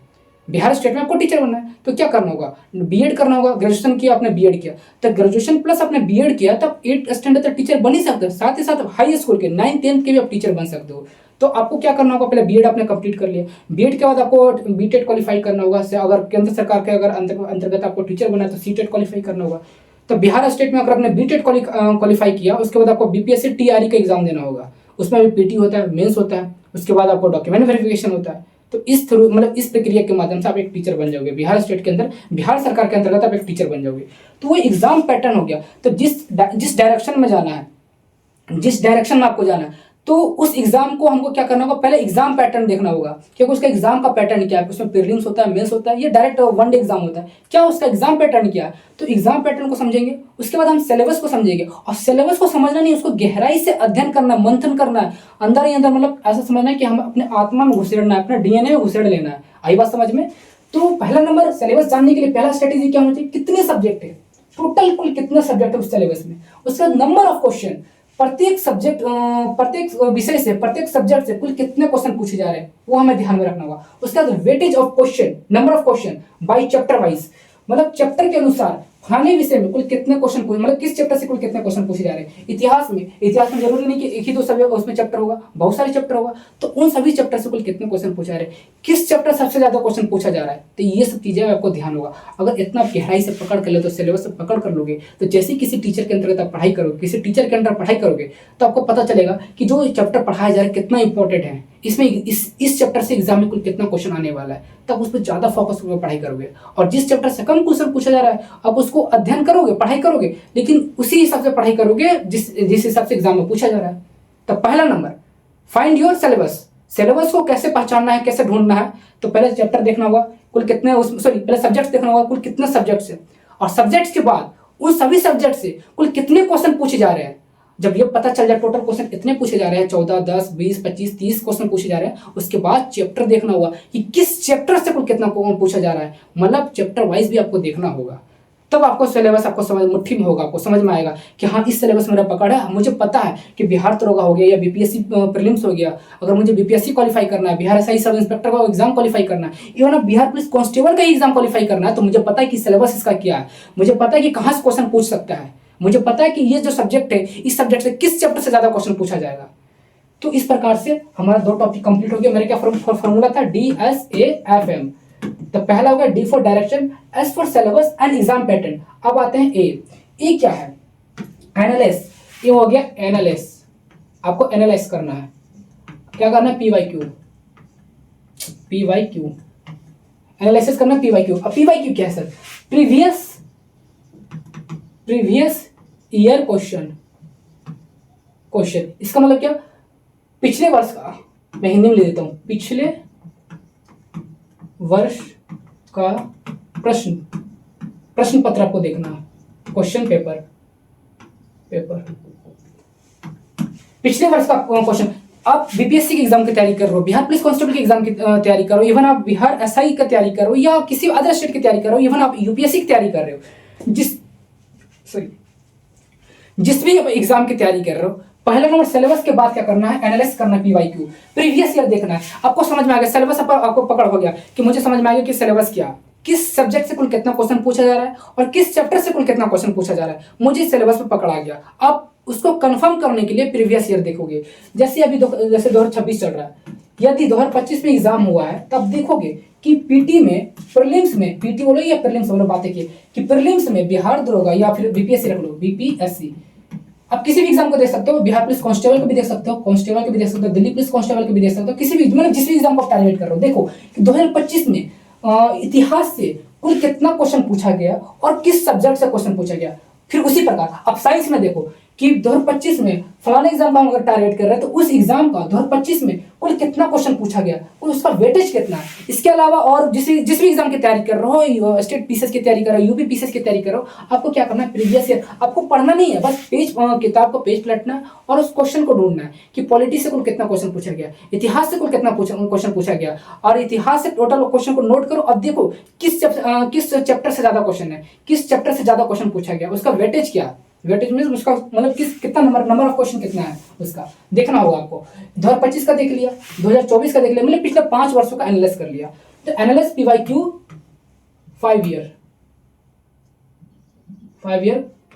बिहार स्टेट में आपको टीचर बनना है, तो क्या करना होगा, बीएड करना होगा, ग्रेजुएशन किया आपने, बीएड किया, तो ग्रेजुएशन प्लस आपने बीएड किया, तब 8th स्टैंडर्ड तक टीचर बन ही सकते हो, साथ ही साथ हाई स्कूल के 9th 10th के भी आप टीचर बन सकते हो। तो आपको क्या करना होगा, पहले बीएड आपने कंप्लीट कर लिया, बीएड के बाद आपको बीटेड क्वालिफाई करना होगा, अगर केंद्र सरकार के अगर अंतर्गत आपको टीचर बना तो सीटेड क्वालिफाई करना होगा। तो बिहार स्टेट में अगर आपने बीटेड क्वालिफाई किया, उसके बाद आपको बीपीएससी टीआरई का एग्जाम देना होगा, उसमें भी पीटी होता है, मेंस होता है, उसके बाद आपको डॉक्यूमेंट वेरिफिकेशन होता है। तो इस थ्रू मतलब इस प्रक्रिया के माध्यम से आप एक टीचर बन जाओगे, बिहार स्टेट के अंदर, बिहार सरकार के अंतर्गत आप एक टीचर बन जाओगे। तो वो एग्जाम पैटर्न हो गया। तो जिस डायरेक्शन में जाना है, जिस डायरेक्शन में आपको जाना है, तो उस एग्जाम को हमको क्या करना होगा, पहले एग्जाम पैटर्न देखना होगा, क्योंकि उसका एग्जाम का पैटर्न क्या है, उसमें प्रीलिम्स होता है, मेंस होता है, ये डायरेक्ट 1 डे एग्जाम होता है, क्या उसका एग्जाम पैटर्न क्या है। तो एग्जाम पैटर्न को समझेंगे, उसके बाद हम सिलेबस को समझेंगे, और सिलेबस को समझना नहीं, उसको गहराई से अध्ययन करना, मंथन करना है, अंदर ही अंदर, मतलब ऐसा समझना है कि हम अपने आत्मा में घुसेड़ना है, अपने डीएनए में घुसेड़ लेना है। आई बात समझ में। तो पहला नंबर सिलेबस जानने के लिए पहला स्ट्रेटेजी क्या होना चाहिए, कितने सब्जेक्ट है, टोटल कुल कितने सब्जेक्ट है उस सिलेबस में। उसके बाद नंबर ऑफ क्वेश्चन, प्रत्येक सब्जेक्ट प्रत्येक विषय से, प्रत्येक सब्जेक्ट से कुल कितने क्वेश्चन पूछे जा रहे हैं वो हमें ध्यान में रखना होगा। उसके बाद weightage of question, number of question by chapter wise, मतलब चैप्टर के अनुसार फलाने विषय में कुल कितने क्वेश्चन, मतलब किस चैप्टर से कुल कितने क्वेश्चन पूछे जा रहे हैं। इतिहास में जरूरी नहीं कि एक ही दो सब्जेक्ट उसमें चैप्टर होगा, बहुत सारे चैप्टर होगा, तो उन सभी चैप्टर से कुल कितने क्वेश्चन पूछा जा रहे हैं, किस चैप्टर सबसे ज्यादा क्वेश्चन पूछा जा रहा है। तो ये सब चीजें आपको ध्यान होगा। अगर इतना गहराई से पकड़ कर ले, तो सिलेबस से पकड़ कर लोगे, तो जैसे ही किसी टीचर के अंतर्गत आप पढ़ाई करोगे, किसी टीचर के अंदर पढ़ाई करोगे, तो आपको पता चलेगा कि जो चैप्टर पढ़ाया जा रहा है कितना इंपॉर्टेंट है, इसमें इस चैप्टर से एग्जाम में कुल कितना क्वेश्चन आने वाला है, तब उस पर ज्यादा फोकस करके पढ़ाई करोगे। और जिस चैप्टर से कम क्वेश्चन पूछा जा रहा है, आप उसको अध्ययन करोगे, पढ़ाई करोगे, लेकिन उसी हिसाब से पढ़ाई करोगे जिस हिसाब से एग्जाम में पूछा जा रहा है। तो पहला number, find your syllabus. Syllabus को कैसे पहचानना है, कैसे ढूंढना है, तो पहले चैप्टर देखना होगा कुल कितने, पहले सब्जेक्ट्स देखना होगा कुल कितने सब्जेक्ट्स है, और सब्जेक्ट्स के बाद उन सभी सब्जेक्ट से कुल कितने क्वेश्चन पूछे जा रहे हैं। जब ये पता चल जाए टोटल क्वेश्चन कितने पूछे जा रहे हैं, 14, 10, 20, 25, 30 क्वेश्चन पूछे जा रहे हैं, उसके बाद चैप्टर देखना होगा कि किस चैप्टर से कुल कितना पूछा जा रहा है, मतलब चैप्टर वाइज भी आपको देखना होगा। तब आपको सिलेबस आपको समझ मुट्ठी में होगा, आपको समझ में आएगा कि हाँ इस सिलेबस मेरा पकड़ है, मुझे पता है कि बिहार दरोगा हो गया या बीपीएससी प्रीलिम्स हो गया, अगर मुझे बीपीएससी क्वालिफाई करना है, बिहार एसआई सब इंस्पेक्टर का एग्जाम क्वालिफाई करना है, इवन बिहार पुलिस कांस्टेबल का ही एग्जाम क्वालिफाई करना है, तो मुझे पता है कि सिलेबस इसका क्या है, मुझे पता है कि कहाँ से क्वेश्चन पूछ सकता है, मुझे पता है कि ये जो सब्जेक्ट है इस सब्जेक्ट से किस चैप्टर से ज्यादा क्वेश्चन पूछा जाएगा। तो इस प्रकार से हमारा 2 टॉपिक कंप्लीट हो गया। मेरे क्या फॉर्मूला था, DSAFM। तो पहला होगा D for direction, S for syllabus and exam pattern. अब आते हैं ए क्या है, एनालाइज। ये हो गया एनालाइज, आपको एनालाइज करना है, क्या करना है, PYQ एनालिसिस करना है, PYQ। अब PYQ क्या है सर, प्रीवियस ईयर क्वेश्चन। इसका मतलब क्या, पिछले वर्ष का, मैं हिंदी में ले देता हूं, पिछले वर्ष का प्रश्न पत्र आपको देखना है, क्वेश्चन पेपर पिछले वर्ष का क्वेश्चन। आप बीपीएससी की एग्जाम की तैयारी कर रहे हो, बिहार पुलिस कांस्टेबल की एग्जाम की तैयारी करो, इवन आप बिहार एसआई की तैयारी करो, या किसी अदर स्टेट की तैयारी करो, इवन आप यूपीएससी की तैयारी कर रहे हो, जिस भी एग्जाम की तैयारी कर रहे हो, पहला नंबर सिलेबस के बाद क्या करना है, एनालाइज करना है, PYQ प्रीवियस ईयर देखना है। आपको समझ में आ गया, सिलेबस आपको पकड़ हो गया कि मुझे समझ में आ गया कि सिलेबस क्या, किस सब्जेक्ट से कुल कितना क्वेश्चन पूछा जा रहा है और किस चैप्टर से कुल कितना क्वेश्चन पूछा जा रहा है, मुझे सिलेबस पे पकड़ आ गया। अब उसको कंफर्म करने के लिए प्रीवियस ईयर देखोगे। जैसे अभी जैसे 2026 चल रहा है, यदि 2025 में एग्जाम हुआ है, तब देखोगे कि पीटी में, प्रीलिम्स में, पीटी बोलो या प्रीलिम्स बोलो, बातें की कि प्रीलिम्स में बिहार दरोगा या फिर बीपीएससी रख लो, बीपीएससी, आप किसी भी एग्जाम को देख सकते हो, बिहार पुलिस कांस्टेबल को भी देख सकते हो, कांस्टेबल को भी देख सकते हो, दिल्ली पुलिस कांस्टेबल को भी देख सकते हो, किसी भी, मतलब जिस भी एग्जाम को टारगेट कर रहे हो, देखो कि 2025 में इतिहास से कुल कितना क्वेश्चन पूछा गया और किस सब्जेक्ट से क्वेश्चन पूछा गया। फिर उसी प्रकार अब साइंस में देखो कि 2025 में फलाने एग्जाम का हम अगर टारगेट कर रहे हैं, तो उस एग्जाम का 2025 में कुल कितना क्वेश्चन पूछा गया और उसका वेटेज कितना है। इसके अलावा और जिस भी एग्जाम की तैयारी कर रहे हो, स्टेट पीसीएस की तैयारी कर रहे हो, यूपी पीसीएस की तैयारी कर रहे हो, आपको क्या करना है, प्रीवियस ईयर आपको पढ़ना नहीं है, बस किताब को पेज पलटना है और उस क्वेश्चन को ढूंढना है कि पॉलिटी से कुल कितना क्वेश्चन पूछा गया, इतिहास से कुल कितना क्वेश्चन पूछा गया, और इतिहास से टोटल क्वेश्चन को नोट करो। अब देखो किस चैप्टर से ज्यादा क्वेश्चन है, किस चैप्टर से ज्यादा क्वेश्चन पूछा गया, उसका वेटेज क्या, वेटेज मींस उसका मतलब कितना नंबर ऑफ क्वेश्चन कितना है, उसका देखना होगा आपको। 2025 का देख लिया, 2024 का देख लिया, मतलब पिछले 5 वर्षों का एनालाइज कर लिया। तो analyse PYQ 5 year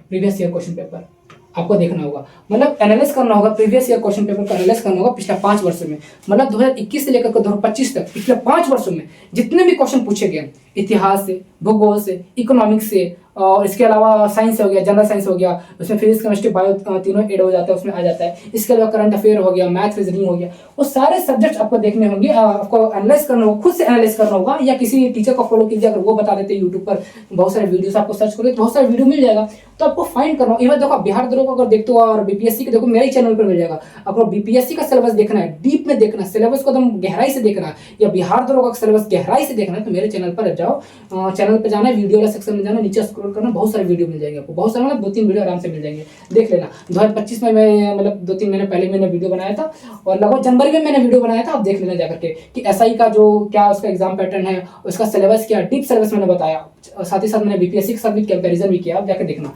previous year question paper आपको देखना होगा, मतलब एनालाइज करना होगा, प्रीवियस ईयर क्वेश्चन पेपर का एनालाइज करना होगा पिछले 5 वर्षों में, मतलब 2021 से लेकर 2025 तक पिछले 5 वर्षों में जितने भी क्वेश्चन पूछे गए, इतिहास से, भूगोल से, इकोनॉमिक्स से, और इसके अलावा साइंस हो गया, जनरल साइंस हो गया, उसमें फिजिक्स केमिस्ट्री बायो तीनों ऐड हो जाता है, उसमें आ जाता है। इसके अलावा करंट अफेयर हो गया, मैथ रीजनिंग हो गया, वो सारे सब्जेक्ट्स आपको देखने होंगे, आपको एनालाइज करना होगा, खुद से एनालाइज करना होगा, या किसी टीचर को फॉलो कीजिए, अगर वो बता देते हैं यूट्यूब पर बहुत सारे वीडियोस, आपको सर्च करोगे तो बहुत सारे वीडियो मिल जाएगा, तो आपको फाइंड करना होगा। इवन देखो बिहार दरोगा अगर देखते हो और बीपीएससी के देखो, मेरे चैनल पर मिल जाएगा। आपको बीपीएससी का सिलेबस देखना है, डीप में देखना है, सिलेबस को एकदम गहराई से देखना है, या बिहार दरोगा का सिलेबस गहराई से देखना है, तो मेरे चैनल पर जाओ, चैनल पर जाना है, वीडियो वाला सेक्शन में जाना, नीचे स्क्रॉल करना, बहुत सारे वीडियो मिल जाएंगे आपको, बहुत सारे, मतलब 2-3 वीडियो आराम से मिल जाएंगे, देख लेना। 2025 में मैं मतलब 2-3 महीने पहले मैंने वीडियो बनाया था, और लगभग जनवरी में मैंने वीडियो बनाया था, आप देख लेना जाकर के कि एसआई का जो क्या उसका एग्जाम पैटर्न है, उसका सिलेबस क्या, डीप सिलेबस मैंने बताया, साथ ही साथ मैंने बीपीएससी के साथ भी कंपैरिजन भी किया, आप जाकर देखना।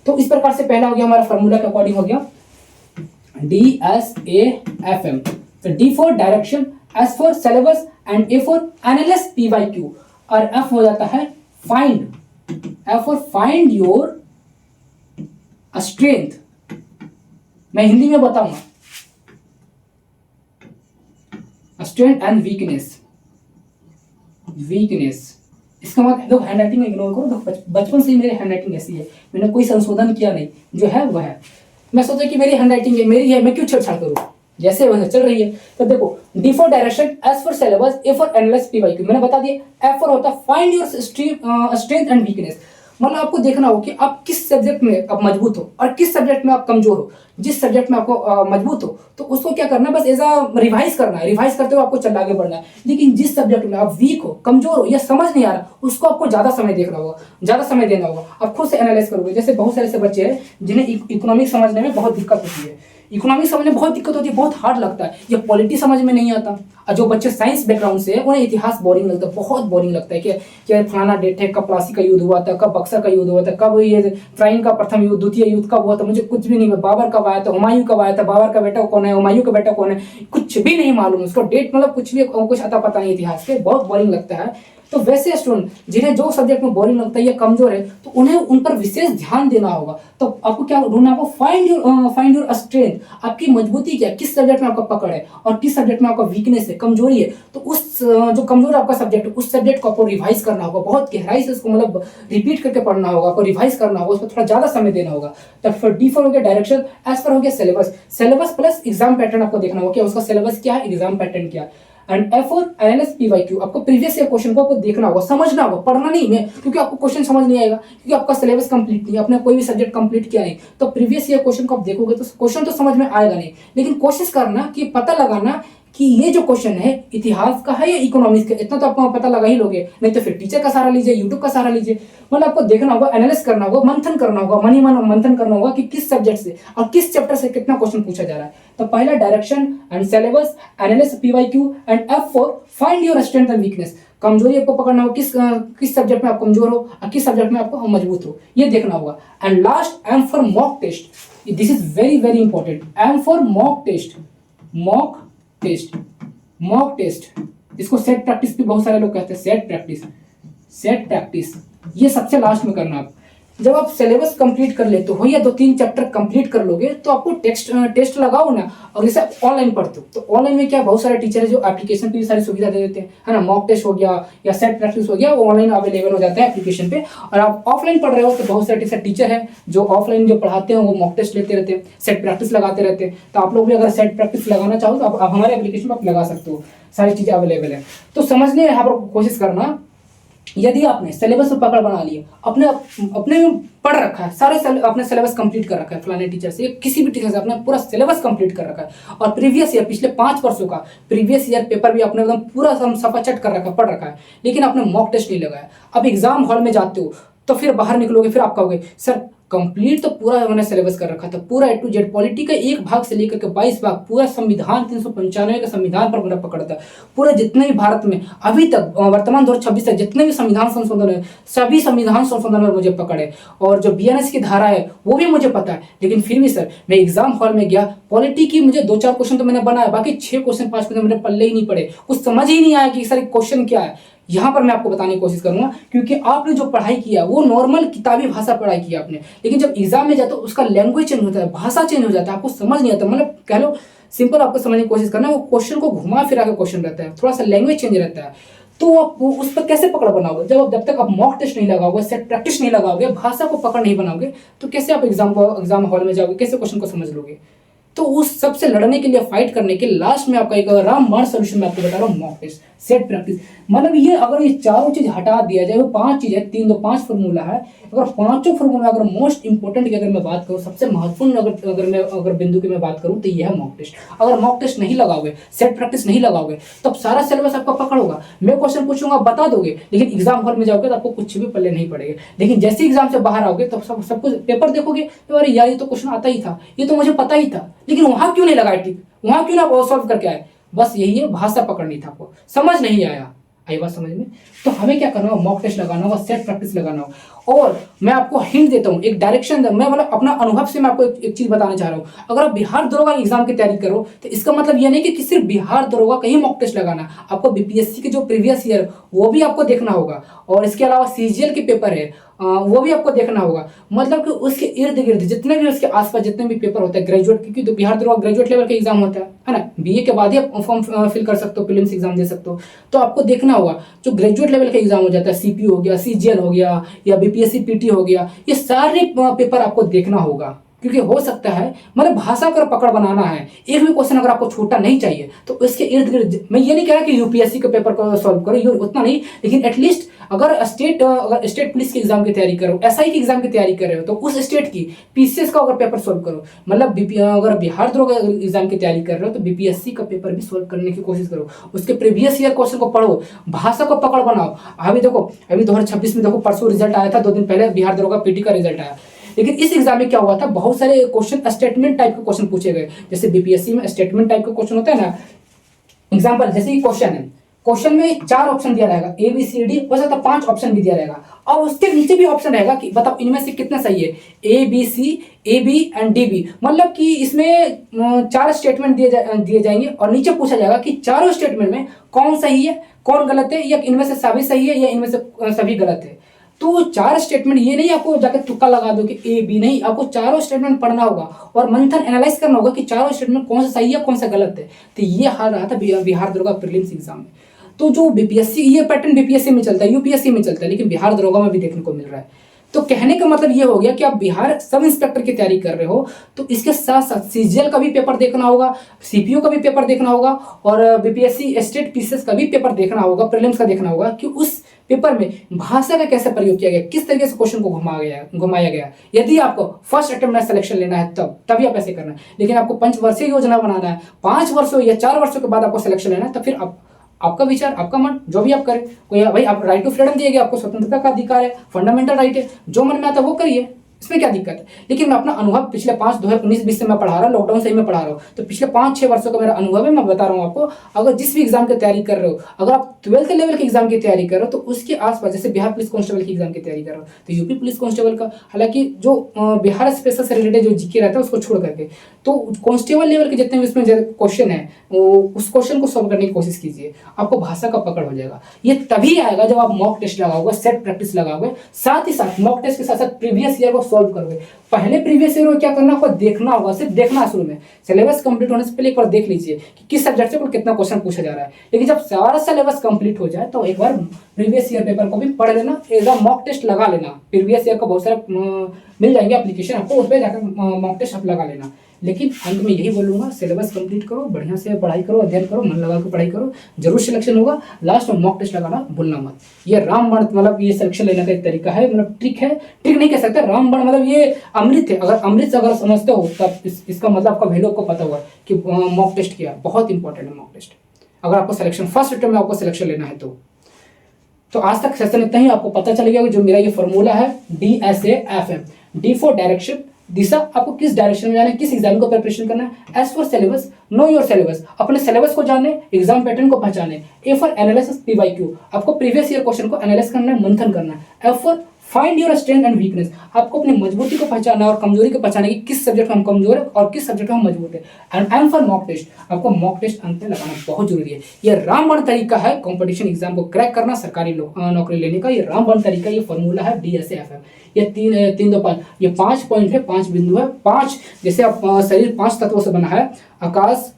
तो इस प्रकार से पहला हो गया हमारा फार्मूला के अकॉर्डिंग हो गया DSAFM। तो D for direction, S for syllabus and A for analyse PYQ, और F हो जाता है find, F for find your strength. मैं हिंदी में बताऊंगा, स्ट्रेंथ एंड वीकनेस। इसका मतलब देखो, हैंड राइटिंग इग्नोर करो, बचपन से ही मेरी हैंड राइटिंग ऐसी है, मैंने कोई संशोधन किया नहीं, जो है वह है। मैं सोचा कि मेरी हैंड राइटिंग मेरी है, मैं क्यों छेड़छाड़ करूँ, जैसे वैसे चल रही है। तो देखो, D for direction, S for syllabus, A for analyse PYQ, मैंने बता दिया। F फॉर होता है find your strength and weakness. मतलब आपको देखना हो कि आप किस सब्जेक्ट में आप मजबूत हो और किस सब्जेक्ट में आप कमजोर हो। जिस सब्जेक्ट में आपको मजबूत हो तो उसको क्या करना है, बस ऐसा रिवाइज करना है, रिवाइज करते हुए आपको चल आगे बढ़ना है। लेकिन जिस सब्जेक्ट में आप वीक हो, कमजोर हो या समझ नहीं आ रहा, उसको आपको ज्यादा समय देखना होगा, ज्यादा समय देना होगा। आप खुद से एनालाइज करोगे। जैसे बहुत सारे ऐसे बच्चे हैं जिन्हें इकोनॉमिक्स समझने में बहुत दिक्कत होती है, इकोनॉमिक्स समझने में बहुत दिक्कत होती है, बहुत हार्ड लगता है, या पॉलिटी समझ में नहीं आता। और जो बच्चे साइंस बैकग्राउंड से है उन्हें इतिहास बोरिंग लगता है, बहुत बोरिंग लगता है कि फलाना डेट है, कब प्लासी का युद्ध हुआ था, कब बक्सर का युद्ध हुआ था, कब ये ट्राइन का प्रथम युद्ध, द्वितीय युद्ध कब हुआ था, मुझे कुछ भी नहीं, बाबर कब आया था, हुमायूं कब आया था, बाबर का बेटा कौन है, हुमायूं का बेटा कौन है, कुछ भी नहीं मालूम उसको, डेट मतलब कुछ भी, कुछ आता पता नहीं इतिहास के, बहुत बोरिंग लगता है। तो वैसे स्टूडेंट जिन्हें जो सब्जेक्ट में बोरिंग लगता है या कमजोर है, तो उन्हें उन पर विशेष ध्यान देना होगा। तो आपको क्या ढूंढना होगा, फाइंड योर स्ट्रेंथ, आपकी मजबूती क्या, किस सब्जेक्ट में आपका पकड़ है और किस सब्जेक्ट में आपका वीकनेस है, कमजोरी है। तो उस जो कमजोर आपका सब्जेक्ट है, उस सब्जेक्ट को आपको रिवाइज करना होगा, बहुत गहराई से उसको मतलब रिपीट करके पढ़ना होगा, आपको रिवाइज करना होगा, उसको थोड़ा ज्यादा समय देना होगा। तो फिर D फॉर हो गया डायरेक्शन, S फॉर हो गया syllabus, syllabus plus exam pattern आपको देखना होगा कि उसका सिलेबस क्या है, एग्जाम पैटर्न क्या है। And F for analyse PYQ, आपको प्रीवियस ईयर क्वेश्चन को आपको देखना होगा, समझना होगा, पढ़ना नहीं है, क्योंकि आपको क्वेश्चन समझ नहीं आएगा, क्योंकि आपका सिलेबस कंप्लीट नहीं है, आपने कोई भी सब्जेक्ट कंप्लीट किया नहीं। तो प्रीवियस ईयर क्वेश्चन को आप देखोगे तो क्वेश्चन तो समझ में आएगा नहीं, लेकिन कोशिश करना कि पता लगाना कि ये जो क्वेश्चन है इतिहास का है या इकोनॉमिक्स का, इतना तो आपको पता लगा ही लोगे। नहीं तो फिर टीचर का सहारा लीजिए, यूट्यूब का सहारा लीजिए। मतलब आपको देखना होगा, एनालिस करना होगा, मंथन करना होगा, मंथन करना होगा कि किस सब्जेक्ट से और किस चैप्टर से कितना क्वेश्चन पूछा जा रहा है। तो पहला direction and syllabus, analyse PYQ, and F for find your strength and weakness, कमजोरी आपको पकड़ना होगा, किस सब्जेक्ट में आप कमजोर हो और किस सब्जेक्ट में आपको मजबूत हो, ये देखना होगा। And last M for mock test, this is very very important. M for mock test, इसको सेट प्रैक्टिस भी बहुत सारे लोग कहते हैं, सेट प्रैक्टिस, ये सबसे लास्ट में करना। आप जब आप सिलेबस कंप्लीट कर लेते हो या 2-3 चैप्टर कंप्लीट कर लोगे तो आपको टेस्ट लगाओ ना। और जैसे ऑनलाइन पढ़ते हो तो ऑनलाइन में क्या, बहुत सारे टीचर है जो एप्लीकेशन पे भी सारी सुविधा दे देते हैं, है ना। मॉक टेस्ट हो गया या सेट प्रैक्टिस हो गया, वो ऑनलाइन अवेलेबल हो जाता है एप्लीकेशन पे। और आप ऑफलाइन पढ़ रहे हो तो बहुत सारे टीचर है जो ऑफलाइन जो पढ़ाते हैं वो मॉक टेस्ट लेते रहते हैं, सेट प्रैक्टिस लगाते रहते हैं। तो आप लोग भी अगर सेट प्रैक्टिस लगाना चाहो तो आप हमारे एप्लीकेशन में आप लगा सकते हो, सारी चीजें अवेलेबल है। तो समझने यहाँ पर कोशिश करना, यदि आपने सिलेबस में पकड़ बना लिया, अपने में पढ़ रखा है, सारे अपने सिलेबस कंप्लीट कर रखा है, फलाने टीचर से किसी भी टीचर से अपना पूरा सिलेबस कंप्लीट कर रखा है, और प्रीवियस ईयर पिछले 5 वर्षों का प्रीवियस ईयर पेपर भी आपने एकदम पूरा सफाचट कर रखा है, पढ़ रखा है, लेकिन आपने मॉक टेस्ट नहीं लगाया। अब एग्जाम हॉल में जाते हो तो फिर बाहर निकलोगे, फिर आप कहोगे सर कंप्लीट तो पूरा मैंने सिलेबस कर रखा था, पूरा A to Z, पॉलिटी का 1 भाग से लेकर के 22 भाग, पूरा संविधान 395 का संविधान पर मेरा पकड़ था, पूरा जितने भी भारत में अभी तक वर्तमान 2026 तक जितने भी संविधान संशोधन है, सभी संविधान संशोधन में मुझे पकड़ है, और जो BNS की धारा है वो भी मुझे पता है। लेकिन फिर भी सर मैं एग्जाम हॉल में गया, पॉलिटी की मुझे 2-4 क्वेश्चन तो मैंने बनाया, बाकी 6 क्वेश्चन 5 क्वेश्चन मेरे पल्ले ही नहीं पड़े, कुछ समझ ही नहीं आया कि सर क्वेश्चन क्या है। यहाँ पर मैं आपको बताने की कोशिश करूंगा, क्योंकि आपने जो पढ़ाई किया वो नॉर्मल किताबी भाषा पढ़ाई किया आपने, लेकिन जब एग्जाम में जाते हो उसका लैंग्वेज चेंज होता है, भाषा चेंज हो जाता है, आपको समझ नहीं आता। मतलब कह लो सिंपल आपको समझने की कोशिश करना, वो क्वेश्चन को घुमा फिरा के क्वेश्चन रहता है, थोड़ा सा लैंग्वेज चेंज रहता है। तो आप उस पर कैसे पकड़ बनाओगे, जब तक आप मॉक टेस्ट नहीं लगाओगे, सेट प्रैक्टिस नहीं लगाओगे, भाषा को पकड़ नहीं बनाओगे, तो कैसे आप एग्जाम हॉल में जाओगे, कैसे क्वेश्चन को समझ लोगे। तो उस सबसे लड़ने के लिए, फाइट करने के लास्ट में आपका एक रामबाण सॉल्यूशन मैं आपको बता रहा हूँ, मॉक टेस्ट, सेट प्रैक्टिस। मतलब ये अगर ये चारों चीज हटा दिया जाए, वो 5 चीज है, 3 2 5 फॉर्मूला है, अगर 5 फार्मूला अगर मोस्ट इंपोर्टेंट की अगर मैं बात करूँ, सबसे महत्वपूर्ण अगर बिंदु की मैं बात करूँ तो ये है मॉक टेस्ट। अगर मॉक टेस्ट नहीं लगाओगे, सेट प्रैक्टिस नहीं लगाओगे, तब सारा सिलेबस आपका पकड़ होगा, मैं क्वेश्चन पूछूंगा बता दोगे, लेकिन एग्जाम हॉल में जाओगे तो आपको कुछ भी पल्ले नहीं पड़ेगा। लेकिन जैसे एग्जाम से बाहर आओगे तब सब कुछ पेपर देखोगे तो अरे यार ये तो क्वेश्चन आता ही था, ये तो मुझे पता ही था, लेकिन वहां क्यों नहीं लगाए टिक, वहां क्यों ना सॉल्व करके आए। बस यही है, भाषा पकड़नी था, आपको समझ नहीं आया। आई बात समझ में? तो हमें क्या करना होगा, मॉक टेस्ट लगाना होगा, सेट प्रैक्टिस लगाना होगा। और मैं आपको हिंट देता हूँ, एक डायरेक्शन, मैं मतलब अपना अनुभव से मैं आपको एक चीज बताना चाह रहा हूँ। अगर आप बिहार दरोगा एग्जाम की तैयारी करो तो इसका मतलब ये नहीं कि सिर्फ बिहार दरोगा का ही मॉक टेस्ट लगाना है, आपको बीपीएससी के जो प्रीवियस ईयर वो भी आपको देखना होगा, और इसके अलावा सीजीएल के पेपर है वो भी आपको देखना होगा। मतलब कि उसके इर्द गिर्द जितने भी उसके आसपास जितने भी पेपर होते हैं ग्रेजुएट, क्योंकि तो बिहार दरोगा ग्रेजुएट लेवल का एग्जाम होता है ना, बीए के बाद ही आप फॉर्म फिल कर सकते हो, प्रीलिम्स एग्जाम दे सकते हो। तो आपको देखना होगा जो ग्रेजुएट लेवल का एग्जाम हो जाता है, सीपीयू हो गया, सीजीएल हो गया, या बीपीएससी पीटी हो गया, ये सारे पेपर आपको देखना होगा। क्योंकि हो सकता है, मतलब भाषा का पकड़ बनाना है, एक भी क्वेश्चन अगर आपको छोटा नहीं चाहिए तो इसके इर्द गिर्द, मैं ये नहीं कह रहा कि यूपीएससी के पेपर को सॉल्व करो, ये उतना नहीं, लेकिन एटलीस्ट अगर स्टेट पुलिस की एग्जाम की तैयारी करो, एसआई की एग्जाम की तैयारी कर रहे हो, तो उस स्टेट की पीसीएस का अगर पेपर सॉल्व करो, मतलब अगर बिहार दरोगा एग्जाम की तैयारी कर रहे हो तो बीपीएससी का पेपर भी सॉल्व करने की कोशिश करो, उसके प्रीवियस ईयर क्वेश्चन को पढ़ो, भाषा को पकड़ बनाओ। अभी देखो, अभी 2026 में देखो, परसों रिजल्ट आया था, 2 दिन पहले बिहार दरोगा पीटी का रिजल्ट आया, लेकिन इस एग्जाम में क्या हुआ था, बहुत सारे क्वेश्चन स्टेटमेंट टाइप के क्वेश्चन पूछे गए। जैसे बीपीएससी में स्टेटमेंट टाइप का क्वेश्चन होता है ना, एग्जांपल जैसे कि क्वेश्चन है, क्वेश्चन में 4 ऑप्शन दिया रहेगा, ए बी सी डी, हो सकता है 5 ऑप्शन भी दिया रहेगा, और उसके नीचे भी ऑप्शन रहेगा कि बताओ इनमें से कितना सही है, A B C, A B and D B. मतलब कि इसमें 4 स्टेटमेंट दिए जाएंगे और नीचे पूछा जाएगा कि चारों स्टेटमेंट में कौन सही है, कौन गलत है, या इनमें से सभी सही है या इनमें से सभी गलत है। तो 4 स्टेटमेंट, ये नहीं आपको जाकर तुक्का लगा दो कि ए बी, नहीं, आपको चारों स्टेटमेंट पढ़ना होगा और मंथन एनालाइज करना होगा कि चारों स्टेटमेंट कौन सा सही है कौन सा गलत है। तो ये हाल रहा था बिहार दरोगा प्रीलिम्स एग्जाम में। तो जो बीपीएससी, ये पैटर्न बीपीएससी में चलता है, यूपीएससी में चलता है, लेकिन बिहार दरोगा में भी देखने को मिल रहा है। तो कहने का मतलब ये हो गया कि आप बिहार सब इंस्पेक्टर की तैयारी कर रहे हो तो इसके साथ साथ सीजीएल का भी पेपर देखना होगा, सीपीयू का भी पेपर देखना होगा, और बीपीएससी स्टेट पीसीएस का भी पेपर देखना होगा, प्रीलिम्स का देखना होगा कि उस पेपर में भाषा का कैसे प्रयोग किया गया, किस तरीके से क्वेश्चन को घुमाया गया। यदि आपको फर्स्ट अटेम्प्ट में सिलेक्शन लेना है तभी आप ऐसे करना है, लेकिन आपको पंचवर्षीय योजना बनाना है, 5 वर्षों या 4 वर्षों के बाद आपको सिलेक्शन लेना है, तो फिर आपका विचार, आपका मन, जो भी आप करें। कोई भाई, आप राइट टू फ्रीडम दिए गए, आपको स्वतंत्रता का अधिकार है, फंडामेंटल राइट है, जो मन में आता है वो करिए, इसमें क्या दिक्कत है। लेकिन मैं अपना अनुभव पिछले 2019-20 से मैं पढ़ा रहा हूँ, लॉकडाउन से ही मैं पढ़ा रहा हूँ, तो पिछले 5-6 वर्षों का मेरा अनुभव है, मैं बता रहा हूँ आपको। अगर जिस भी एग्जाम की तैयारी कर रहे हो, अगर आप 12th लेवल के एग्जाम की तैयारी कर रहे हो तो उसके आसपास, जैसे बिहार पुलिस कांस्टेबल की एग्जाम की तैयारी कर रहे हो तो यूपी पुलिस कांस्टेबल का, हालांकि जो बिहार स्पेशल से रिलेटेड जो जीके रहता है उसको छोड़ करके, तो कांस्टेबल लेवल के जितने भी उसमें क्वेश्चन है उस क्वेश्चन को सॉल्व करने की कोशिश कीजिए, आपको भाषा का पकड़ हो जाएगा। ये तभी आएगा जब आप मॉक टेस्ट लगाओगे, सेट प्रैक्टिस लगाओगे, साथ ही साथ मॉक टेस्ट के साथ साथ प्रीवियस ईयर को सॉल्व करोगे। पहले प्रीवियस ईयर को क्या करना, आपको देखना होगा, सिर्फ देखना शुरू में, सिलेबस कंप्लीट होने से पहले एक बार देख लीजिए कि किस सब्जेक्ट से कितना क्वेश्चन पूछा जा रहा है। लेकिन जब सारा सिलेबस कंप्लीट हो जाए तो एक बार प्रीवियस ईयर पेपर को भी पढ़ लेना, एग्जाम मॉक टेस्ट लगा लेना। प्रीवियस ईयर का बहुत सारा मिल जाएंगे एप्लीकेशन आपको, उस पर जाकर मॉक टेस्ट आप लगा लेना। लेकिन अंत में यही बोलूंगा, सिलेबस कंप्लीट करो, बढ़िया से पढ़ाई करो, अध्ययन करो, मन लगा के पढ़ाई करो, जरूर सिलेक्शन होगा। लास्ट में मॉक टेस्ट लगाना भूलना मत। ये रामबाण, मतलब ये सिलेक्शन लेने का एक तरीका है, मतलब ट्रिक है, ट्रिक नहीं कह सकते, रामबाण मतलब ये अमृत है। अगर अमृत अगर समझते हो तब इसका मतलब आपका वैल्यू आपको पता होगा कि मॉक टेस्ट किया, बहुत इंपॉर्टेंट है मॉक टेस्ट, अगर आपको सिलेक्शन फर्स्ट अटेम्प्ट में आपको सिलेक्शन लेना है तो आज तक सेशन इतना ही। आपको पता चल गया कि जो मेरा ये फॉर्मूला है DSAFM, डी फॉर डायरेक्शन, दिशा, आपको किस डायरेक्शन में जाना है, किस एग्जाम को प्रिपरेशन करना है। S for syllabus, know your syllabus, अपने सिलेबस को जाने, एग्जाम पैटर्न को पहचाने। ए फॉर एनालिसिस, PYQ, आपको प्रीवियस ईयर क्वेश्चन को एनालाइज करना है, मंथन करना है। F for find your strength and weakness, आपको अपनी मजबूती को पहचानना और कमजोरी को पहचानने की, किस सब्जेक्ट में हम कमजोर है और किस सब्जेक्ट में हम मजबूत है। And M for mock test, आपको मॉक टेस्ट अंत में लगाना बहुत जरूरी है। ये रामबाण तरीका है कंपटीशन एग्जाम को क्रैक करना, सरकारी नौकरी लेने का। ये रामबाण तरीका, ये फॉर्मूला है DSAFM। ये 3 2 5, ये 5 पॉइंट है, 5 बिंदु है। 5 जैसे आप शरीर 5 तत्वों से बना है, आकाश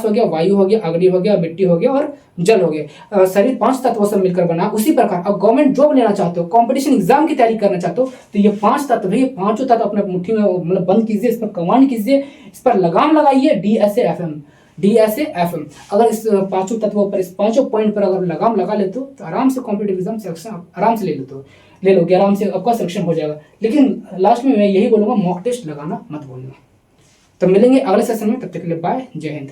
हो गया, वायु हो गया, अग्नि हो गया, मिट्टी हो गया और जल हो गया। शरीर 5 तत्वों से मिलकर बना। उसी प्रकार अब गवर्नमेंट जॉब लेना चाहते हो, कंपटीशन एग्जाम की तैयारी करना चाहते हो तो ये 5 तत्व है, ये 5 तत्व अपने मुट्ठी में मतलब बंद कीजिए, इस पर कमांड कीजिए, इस पर लगाम लगाइए। DSAFM, अगर इस 5 तत्वों पर, इस 5 पॉइंट पर अगर लगाम लगा लेते हो तो आराम से कॉम्पिटिटिव एग्जाम सिलेक्शन आराम से ले लोगे, आराम से आपका सिलेक्शन हो जाएगा। लेकिन लास्ट में मैं यही बोलूंगा, मॉक टेस्ट लगाना मत भूलना। तो मिलेंगे अगले सेशन में, तब तक के लिए बाय, जय हिंद।